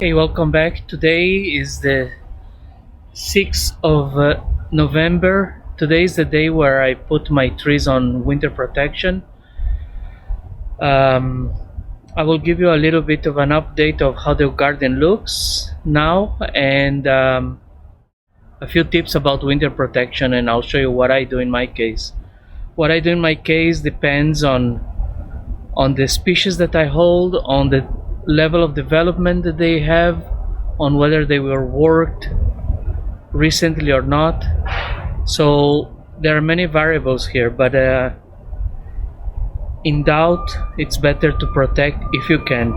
Okay, welcome back. Today is the 6th of November. Today is the day where I put my trees on winter protection. Um, I will give you a little bit of an update of how the garden looks now and a few tips about winter protection, and I'll show you what I do in my case. What I do in my case depends on the species that I hold, on the level of development that they have, on whether they were worked recently or not. So there are many variables here, but in doubt it's better to protect if you can.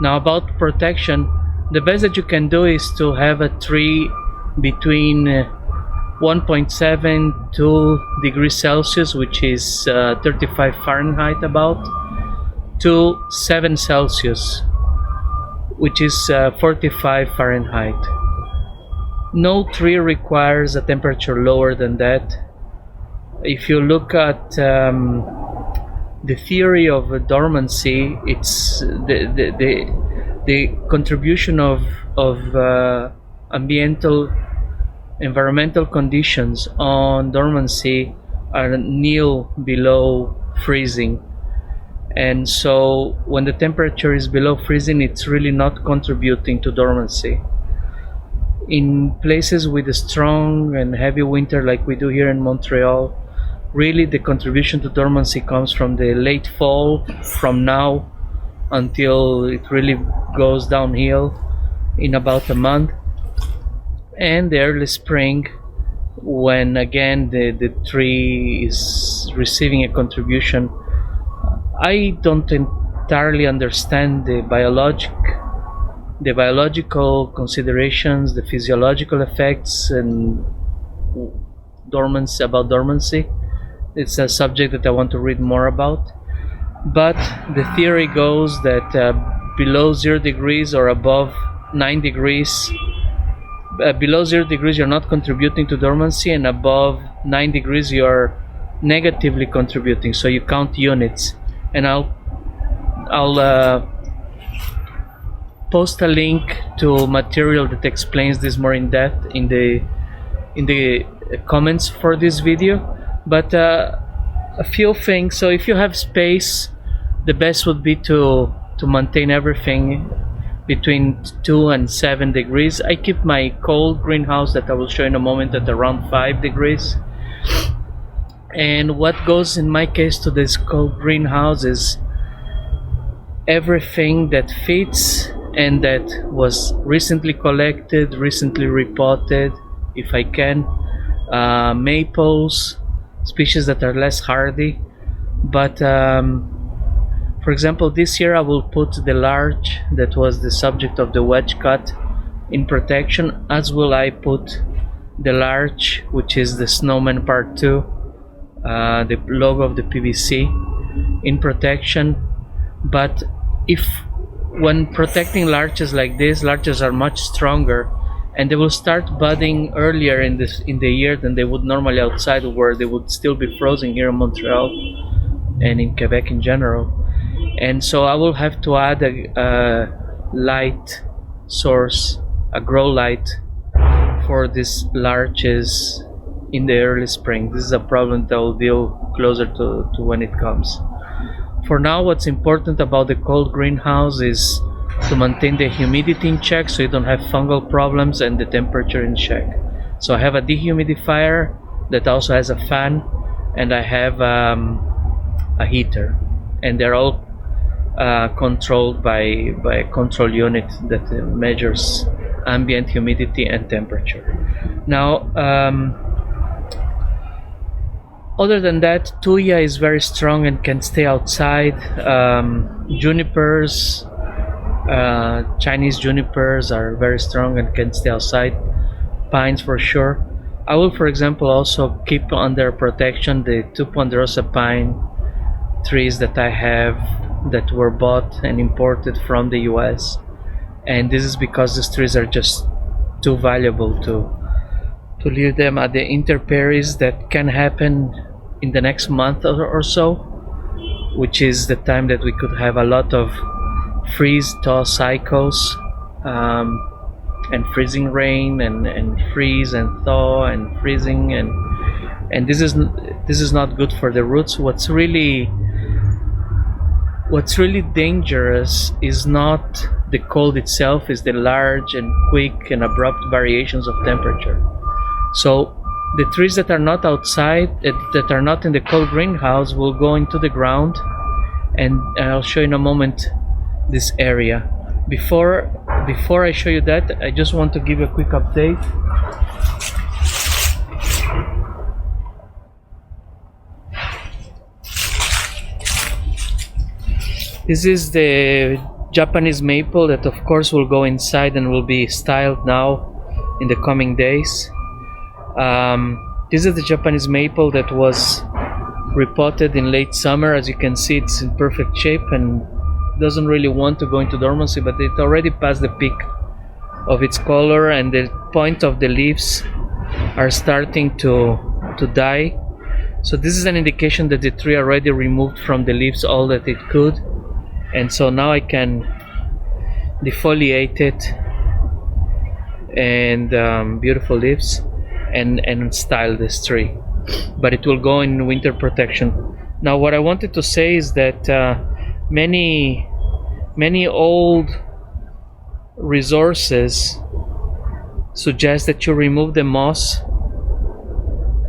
Now, about protection, the best that you can do is to have a tree between 1.7 to degrees Celsius, which is 35 Fahrenheit about, to 7 Celsius, which is 45 Fahrenheit. No tree requires a temperature lower than that. If you look at the theory of dormancy, it's the contribution of environmental conditions on dormancy are nil, below freezing. And so when the temperature is below freezing, it's really not contributing to dormancy. In places with a strong and heavy winter like we do here in Montreal, really the contribution to dormancy comes from the late fall, from now until it really goes downhill in about a month, and the early spring, when again the tree is receiving a contribution. I don't entirely understand the biological considerations, the physiological effects, and dormancy. It's a subject that I want to read more about. But the theory goes that below 0 degrees or above 9 degrees, below 0 degrees you're not contributing to dormancy, and above 9 degrees you're negatively contributing. So you count units. And I'll post a link to material that explains this more in depth in the comments for this video. But a few things. So if you have space, the best would be to maintain everything between 2 and 7 degrees. I keep my cold greenhouse that I will show in a moment at around 5 degrees. And what goes in my case to this cold greenhouse is everything that fits and that was recently collected, recently repotted, if I can. Maples, species that are less hardy. But for example, this year I will put the larch that was the subject of the wedge cut in protection, as will I put the larch, which is the Snowman Part 2. The logo of the PVC, in protection. But when protecting larches like this, larches are much stronger, and they will start budding earlier in the year than they would normally outside, where they would still be frozen here in Montreal and in Quebec in general. And so I will have to add a light source, a grow light, for these larches in the early spring. This is a problem that I'll deal closer to when it comes. For now, what's important about the cold greenhouse is to maintain the humidity in check, so you don't have fungal problems, and the temperature in check. So I have a dehumidifier that also has a fan, and I have a heater, and they're all controlled by a control unit that measures ambient humidity and temperature. Now, other than that, tuya is very strong and can stay outside. Junipers, Chinese junipers are very strong and can stay outside. Pines for sure. I will, for example, also keep under protection the two ponderosa pine trees that I have that were bought and imported from the US. And this is because these trees are just too valuable to leave them at the intemperies that can happen in the next month or so, which is the time that we could have a lot of freeze-thaw cycles and freezing rain and freeze and thaw and freezing, and this is not good for the roots. What's really dangerous is not the cold itself, is the large and quick and abrupt variations of temperature. So the trees that are not outside, that are not in the cold greenhouse, will go into the ground, and I'll show you in a moment this area. Before I show you that, I just want to give a quick update. This is the Japanese maple that of course will go inside and will be styled now in the coming days. This is the Japanese maple that was repotted in late summer. As you can see, it's in perfect shape and doesn't really want to go into dormancy, but it already passed the peak of its color, and the point of the leaves are starting to die. So this is an indication that the tree already removed from the leaves all that it could, and so now I can defoliate it, and beautiful leaves, and style this tree, but it will go in winter protection. Now what I wanted to say is that many old resources suggest that you remove the moss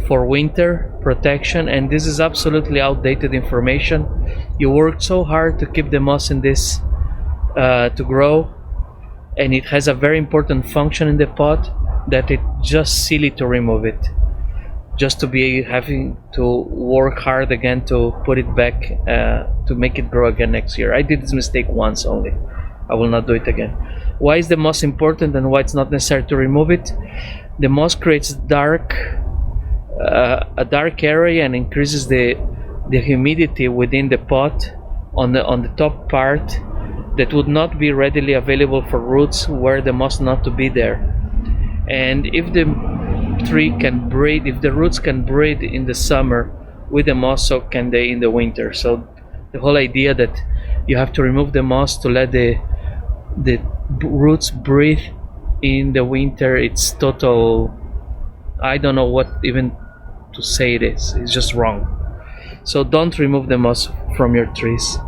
for winter protection, and this is absolutely outdated information. You worked so hard to keep the moss in this to grow, and it has a very important function in the pot, that it's just silly to remove it, just to be having to work hard again to put it back to make it grow again next year. I did this mistake once only. I will not do it again. Why is the moss important and why it's not necessary to remove it? The moss creates a dark area and increases the humidity within the pot on the top part that would not be readily available for roots were the moss not to be there. And if the tree can breed, if the roots can breed in the summer with the moss, so can they in the winter. So the whole idea that you have to remove the moss to let the roots breathe in the winter, it's total, I don't know what even to say it is. It's just wrong. So don't remove the moss from your trees.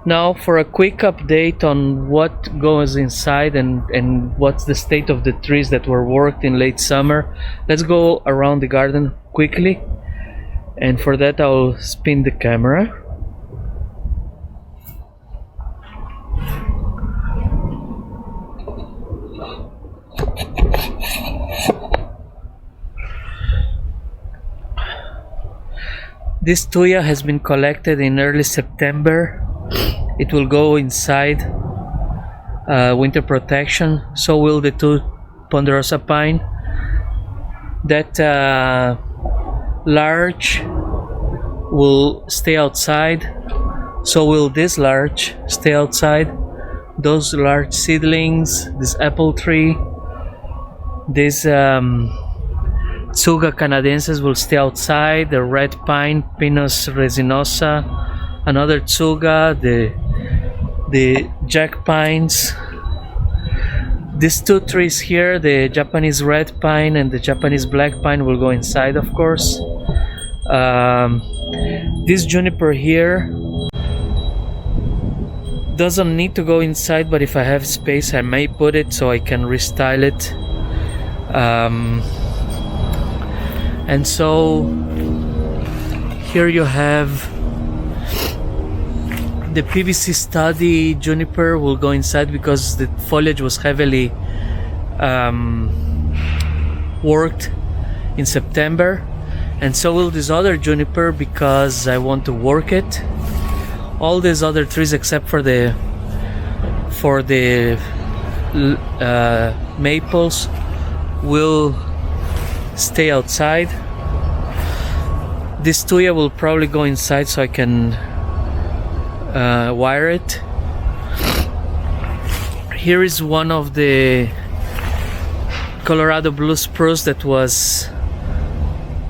Now for a quick update on what goes inside and what's the state of the trees that were worked in late summer. Let's go around the garden quickly, and for that I'll spin the camera. This tuya has been collected in early September. It will go inside winter protection. So will the two ponderosa pine. That larch will stay outside. So will this larch stay outside. Those large seedlings, this apple tree, this Tsuga canadensis will stay outside. The red pine, Pinus resinosa, another Tsuga, the jack pines. These two trees here, the Japanese red pine and the Japanese black pine, will go inside, of course. This juniper here doesn't need to go inside, but if I have space I may put it so I can restyle it. And so here you have the PVC study juniper will go inside because the foliage was heavily worked in September, and so will this other juniper because I want to work it. All these other trees except for the maples will stay outside. This tuya will probably go inside so I can wire it. Here is one of the Colorado blue spruce that was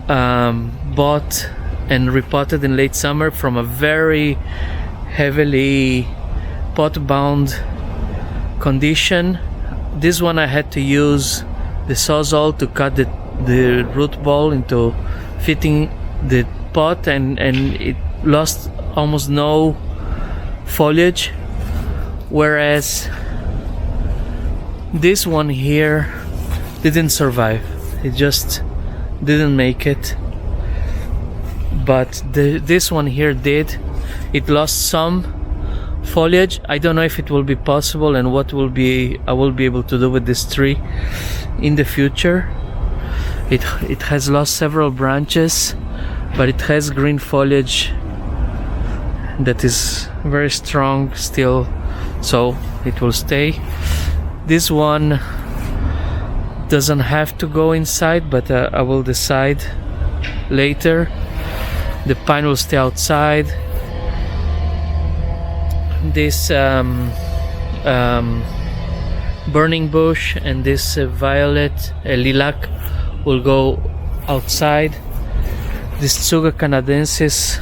bought and repotted in late summer from a very heavily pot bound condition. This one I had to use the sawzall to cut the root ball into fitting the pot, and it lost almost no foliage, whereas this one here didn't survive. It just didn't make it. But this one here did. It lost some foliage. I don't know if it will be possible and what I will be able to do with this tree in the future. It has lost several branches, but it has green foliage that is very strong still, so it will stay. This one doesn't have to go inside, but I will decide later. The pine will stay outside. This burning bush and this violet lilac will go outside. This Tsuga canadensis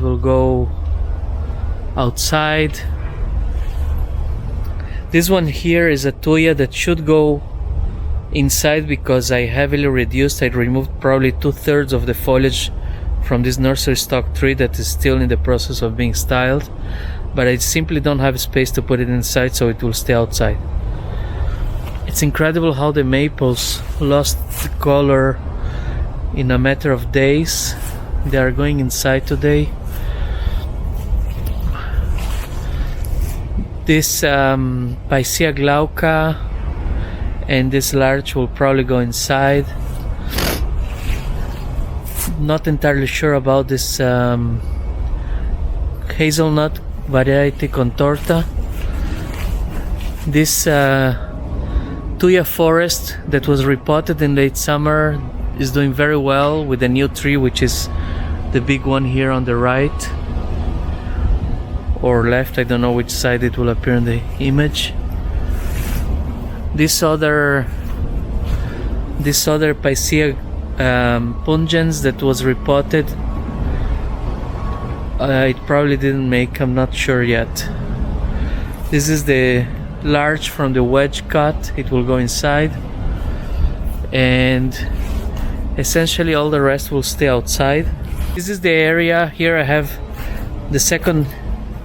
will go outside. This one here is a tuya that should go inside because I heavily reduced. I removed probably 2/3 of the foliage from this nursery stock tree that is still in the process of being styled, but I simply don't have space to put it inside, so it will stay outside. It's incredible how the maples lost the color in a matter of days. They are going inside today. This Picea glauca and this larch will probably go inside. Not entirely sure about this hazelnut variety contorta. This tuya forest that was repotted in late summer is doing very well with the new tree, which is the big one here on the right or left. I don't know which side it will appear in the image. This other Picea pungens that was repotted, it probably didn't make, I'm not sure yet. This is the larch from the wedge cut. It will go inside, and essentially all the rest will stay outside. This is the area. Here I have the second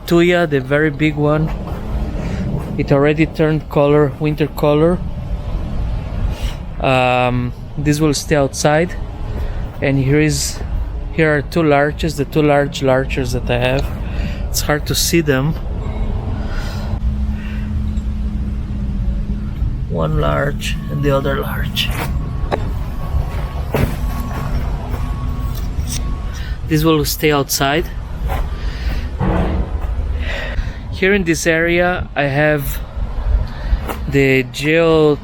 tuya, the very big one. It already turned color, winter color. This will stay outside, and here are two larches, the two large larches that I have. It's hard to see them. One larch and the other larch. This will stay outside. Here in this area I have the geo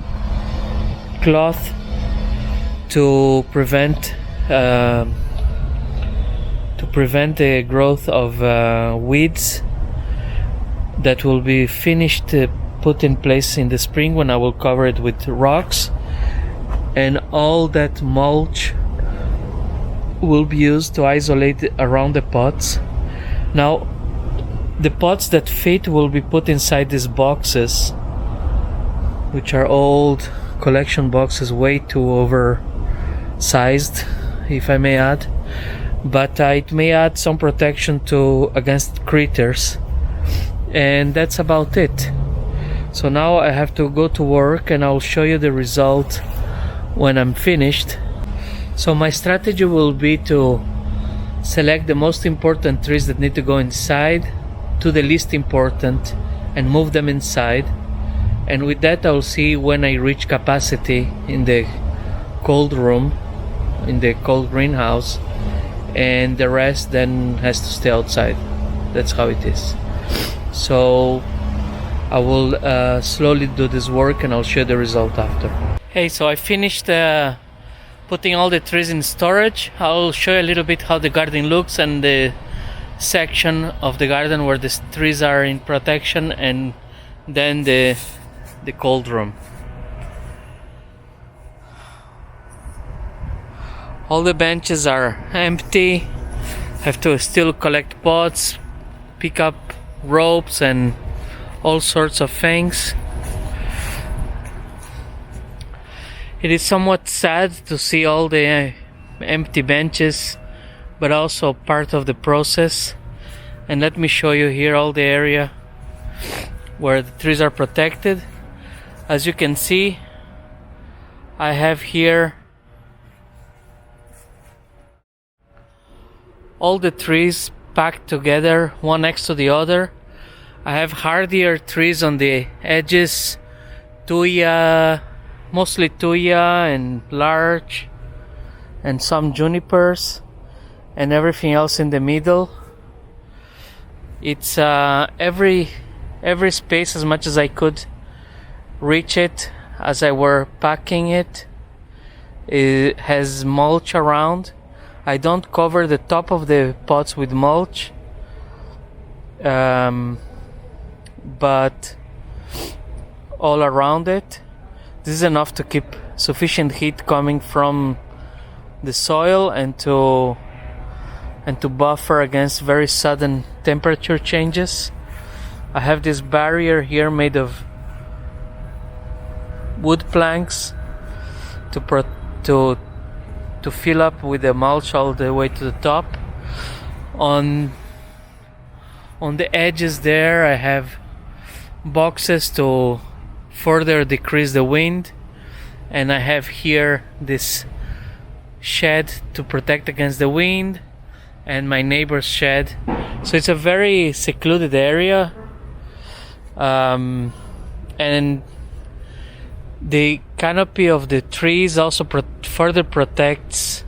cloth to prevent the growth of weeds that will be finished put in place in the spring when I will cover it with rocks, and all that mulch will be used to isolate around the pots. Now the pots that fit will be put inside these boxes, which are old collection boxes, way too oversized, if I may add, but it may add some protection against critters, and that's about it. So now I have to go to work, and I'll show you the result when I'm finished. So my strategy will be to select the most important trees that need to go inside to the least important and move them inside, and with that I'll see when I reach capacity in the cold room, in the cold greenhouse, and the rest then has to stay outside. That's how it is. So I will slowly do this work, and I'll share the result after. Hey, so I finished putting all the trees in storage. I'll show you a little bit how the garden looks and the section of the garden where the trees are in protection, and then the cold room. All the benches are empty. Have to still collect pots, pick up ropes and all sorts of things. It is somewhat sad to see all the empty benches, but also part of the process. And let me show you here all the area where the trees are protected. As you can see, I have here all the trees packed together, one next to the other. I have hardier trees on the edges, tuya, mostly tuya and larch, and some junipers, and everything else in the middle. It's every space, as much as I could reach it as I were packing it. It has mulch around. I don't cover the top of the pots with mulch, but all around it. This is enough to keep sufficient heat coming from the soil and to buffer against very sudden temperature changes. I have this barrier here made of wood planks to fill up with the mulch all the way to the top. On the edges there I have boxes to further decrease the wind, and I have here this shed to protect against the wind, and my neighbor's shed. So it's a very secluded area, and the canopy of the trees also further protects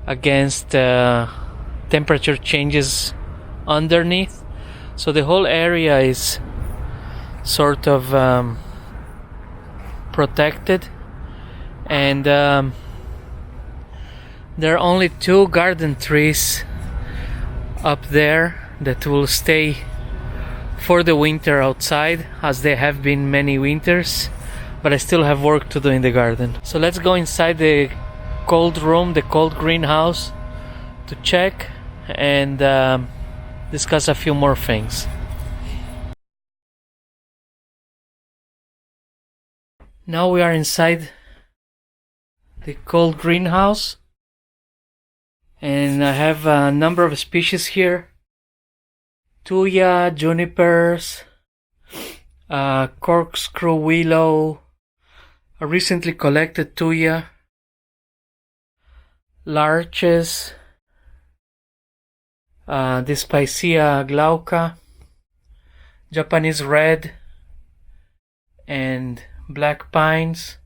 against temperature changes underneath. So the whole area is sort of protected, and there are only 2 garden trees up there that will stay for the winter outside, as they have been many winters, but I still have work to do in the garden. So let's go inside the cold room, the cold greenhouse, to check and discuss a few more things. Now we are inside the cold greenhouse, and I have a number of species here: tuya, junipers, corkscrew willow, a recently collected tuya, larches, Dyspicea glauca, Japanese red, and black pines,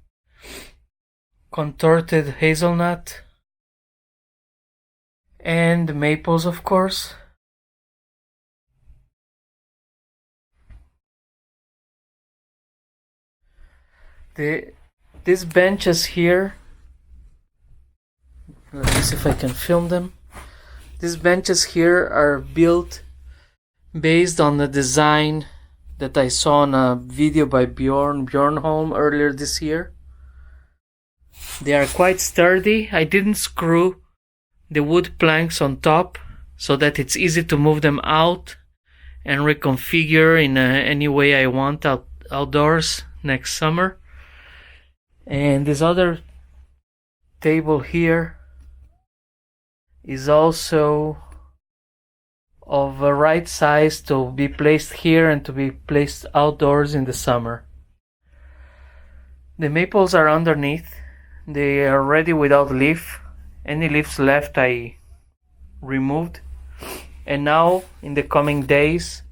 contorted hazelnut, and maples, of course. These benches here, let me see if I can film them. These benches here are built based on the design that I saw on a video by Bjorn Bjornholm earlier this year. They are quite sturdy. I didn't screw the wood planks on top so that it's easy to move them out and reconfigure in any way I want outdoors next summer. And this other table here is also of a right size to be placed here and to be placed outdoors in the summer. The maples are underneath. They are ready without leaf. Any leaves left I removed. And now in the coming days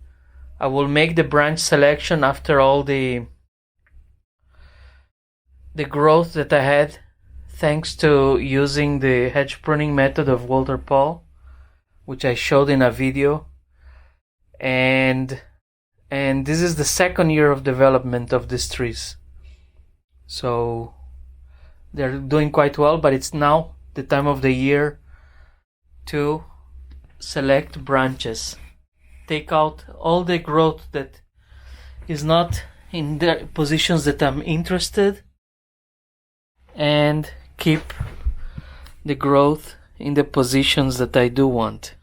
I will make the branch selection after all the growth that I had, thanks to using the hedge pruning method of Walter Paul, which I showed in a video. And this is the second year of development of these trees. So they're doing quite well, but it's now the time of the year to select branches. Take out all the growth that is not in the positions that I'm interested, and keep the growth in the positions that I do want.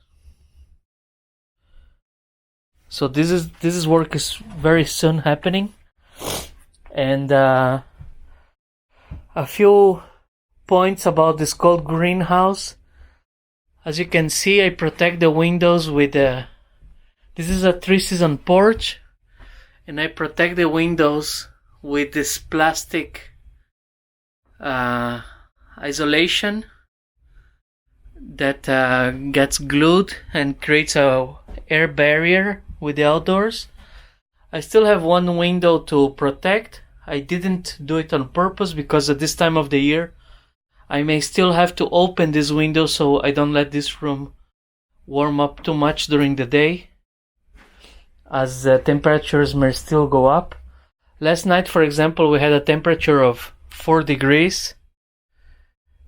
So this work is very soon happening, and a few points about this cold greenhouse. As you can see, I protect the windows with this is a 3-season porch, and I protect the windows with this plastic isolation that gets glued and creates a air barrier with the outdoors. I still have one window to protect. I didn't do it on purpose because at this time of the year I may still have to open this window so I don't let this room warm up too much during the day, as temperatures may still go up. Last night, for example, we had a temperature of 4 degrees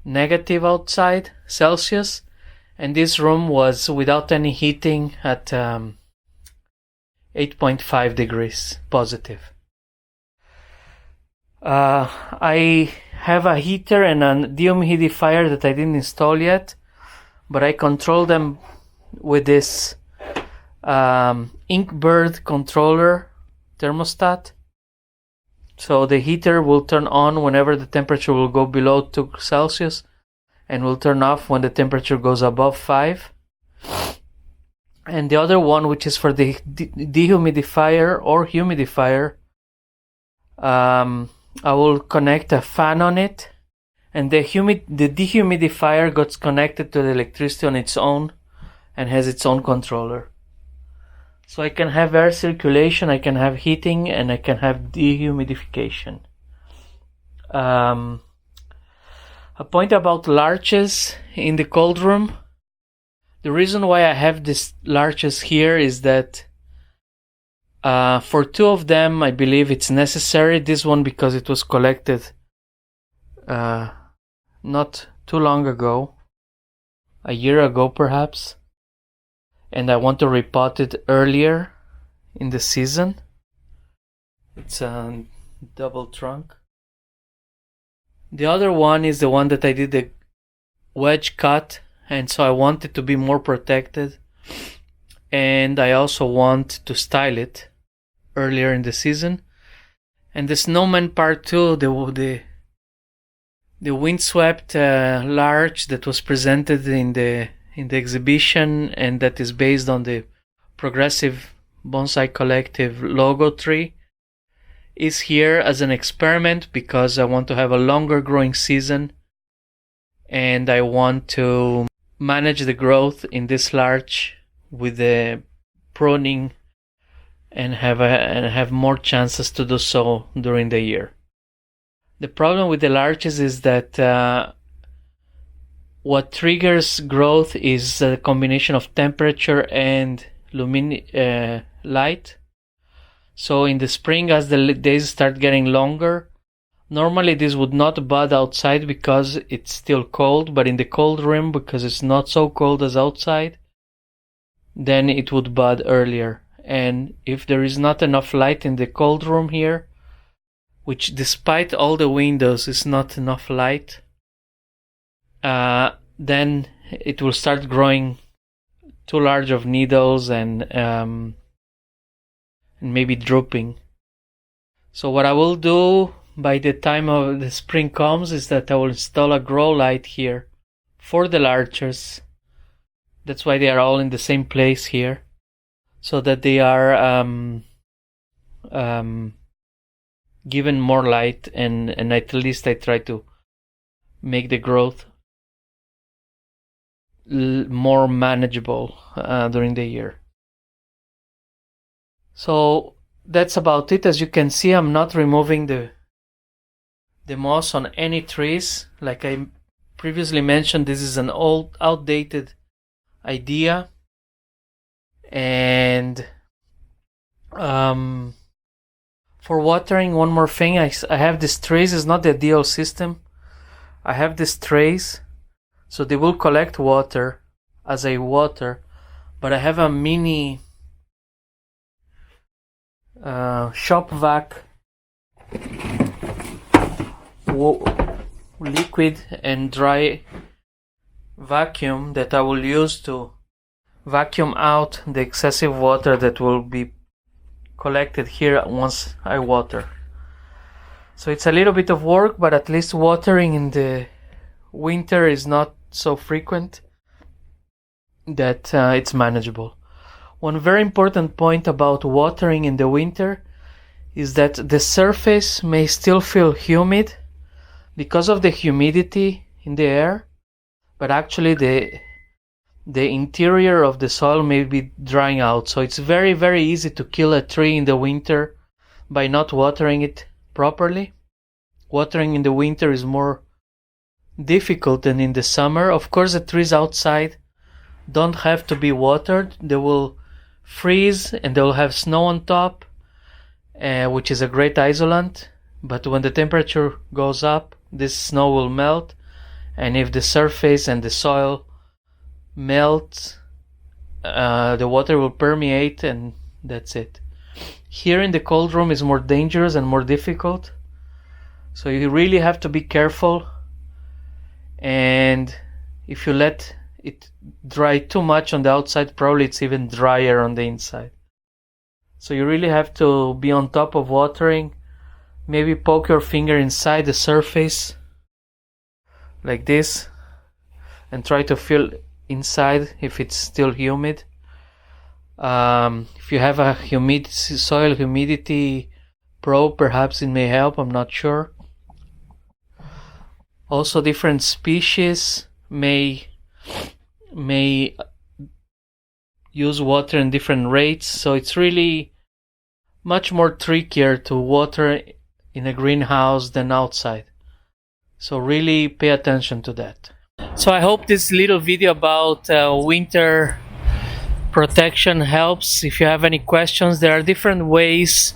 negative outside Celsius, and this room was without any heating at 8.5 degrees positive. I have a heater and a dehumidifier that I didn't install yet, but I control them with this Inkbird controller thermostat. So the heater will turn on whenever the temperature will go below 2 Celsius and will turn off when the temperature goes above 5. And the other one, which is for the dehumidifier or humidifier, I will connect a fan on it, and the dehumidifier gets connected to the electricity on its own and has its own controller. So I can have air circulation, I can have heating, and I can have dehumidification. A point about larches in the cold room. The reason why I have these larches here is that for 2 of them I believe it's necessary. This one because it was collected not too long ago, a year ago perhaps, and I want to repot it earlier in the season. It's a double trunk. The other one is the one that I did the wedge cut, and so I want it to be more protected, and I also want to style it earlier in the season. And the snowman part 2, the windswept larch that was presented in the exhibition, and that is based on the Progressive Bonsai Collective logo tree, is here as an experiment because I want to have a longer growing season, and I want to manage the growth in this larch with the pruning and have more chances to do so during the year. The problem with the larches is that what triggers growth is a combination of temperature and light. So in the spring, as the days start getting longer, normally this would not bud outside because it's still cold, but in the cold room, because it's not so cold as outside, then it would bud earlier. And if there is not enough light in the cold room here, which despite all the windows is not enough light, then it will start growing too large of needles and maybe drooping. So what I will do by the time of the spring comes is that I will install a grow light here for the larches. That's why they are all in the same place here, so that they are given more light, and at least I try to make the growth more manageable during the year. So that's about it. As you can see, I'm not removing the moss on any trees. Like I previously mentioned, this is an old, outdated idea. And for watering, one more thing, I have these trays. It's not the ideal system. I have these trays, so they will collect water as I water, but I have a mini shop vac liquid and dry vacuum that I will use to vacuum out the excessive water that will be collected here once I water. So it's a little bit of work, but at least watering in the winter is not so frequent that it's manageable. One very important point about watering in the winter is that the surface may still feel humid because of the humidity in the air, but actually the interior of the soil may be drying out. So it's very, very easy to kill a tree in the winter by not watering it properly. Watering in the winter is more difficult than in the summer. Of course, the trees outside don't have to be watered. They will freeze and they will have snow on top, which is a great isolant. But when the temperature goes up, this snow will melt, and if the surface and the soil melt, the water will permeate, and that's it. Here in the cold room is more dangerous and more difficult, so you really have to be careful, and if you let it dry too much on the outside, probably it's even drier on the inside. So you really have to be on top of watering. Maybe poke your finger inside the surface like this and try to feel inside if it's still humid. If you have a soil humidity probe, perhaps it may help, I'm not sure. Also, different species may use water in different rates, so it's really much more trickier to water in a greenhouse than outside. So really pay attention to that. So I hope this little video about winter protection helps. If you have any questions, there are different ways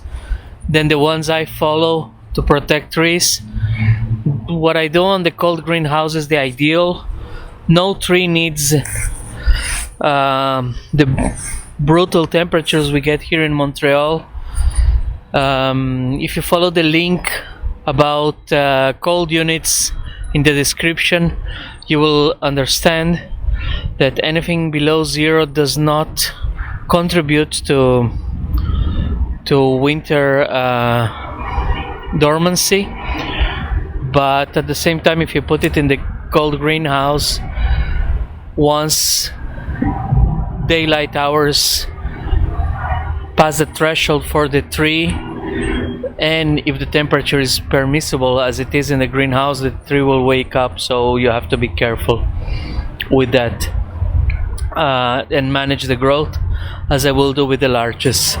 than the ones I follow to protect trees. What I do on the cold greenhouse is the ideal. No tree needs the brutal temperatures we get here in Montreal. If you follow the link about cold units in the description, you will understand that anything below 0 does not contribute to winter dormancy. But at the same time, if you put it in the cold greenhouse, once daylight hours pass the threshold for the tree, and if the temperature is permissible as it is in the greenhouse, the tree will wake up. So you have to be careful with that and manage the growth, as I will do with the larches.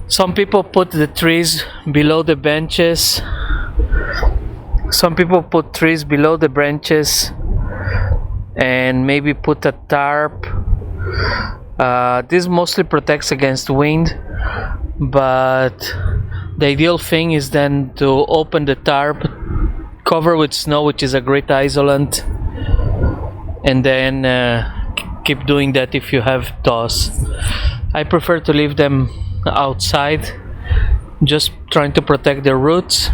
Some people put the trees below the benches. Some people put trees below the branches and maybe put a tarp. This mostly protects against wind, but the ideal thing is then to open the tarp, cover with snow, which is a great isolant, and then keep doing that if you have thaws. I prefer to leave them outside, just trying to protect their roots,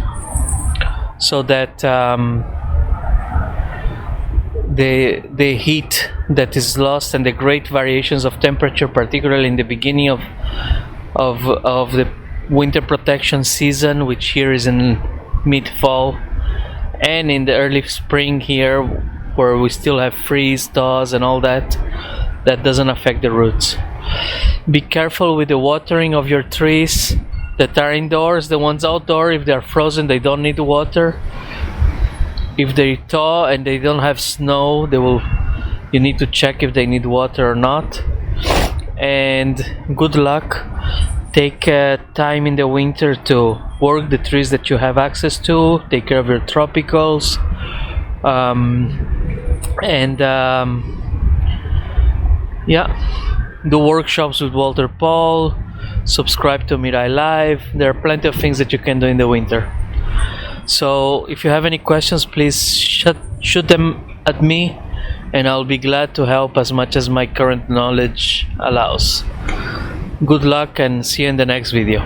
so that the heat that is lost and the great variations of temperature, particularly in the beginning of the winter protection season, which here is in mid-fall, and in the early spring here, where we still have freeze, thaws and all that, that doesn't affect the roots. Be careful with the watering of your trees that are indoors. The ones outdoor, if they are frozen, they don't need water. If they thaw and they don't have snow, you need to check if they need water or not. And good luck. Take time in the winter to work the trees that you have access to. Take care of your tropicals. Do workshops with Walter Paul. Subscribe to Mirai Live. There are plenty of things that you can do in the winter. So if you have any questions, please shoot them at me, and I'll be glad to help as much as my current knowledge allows. Good luck and see you in the next video.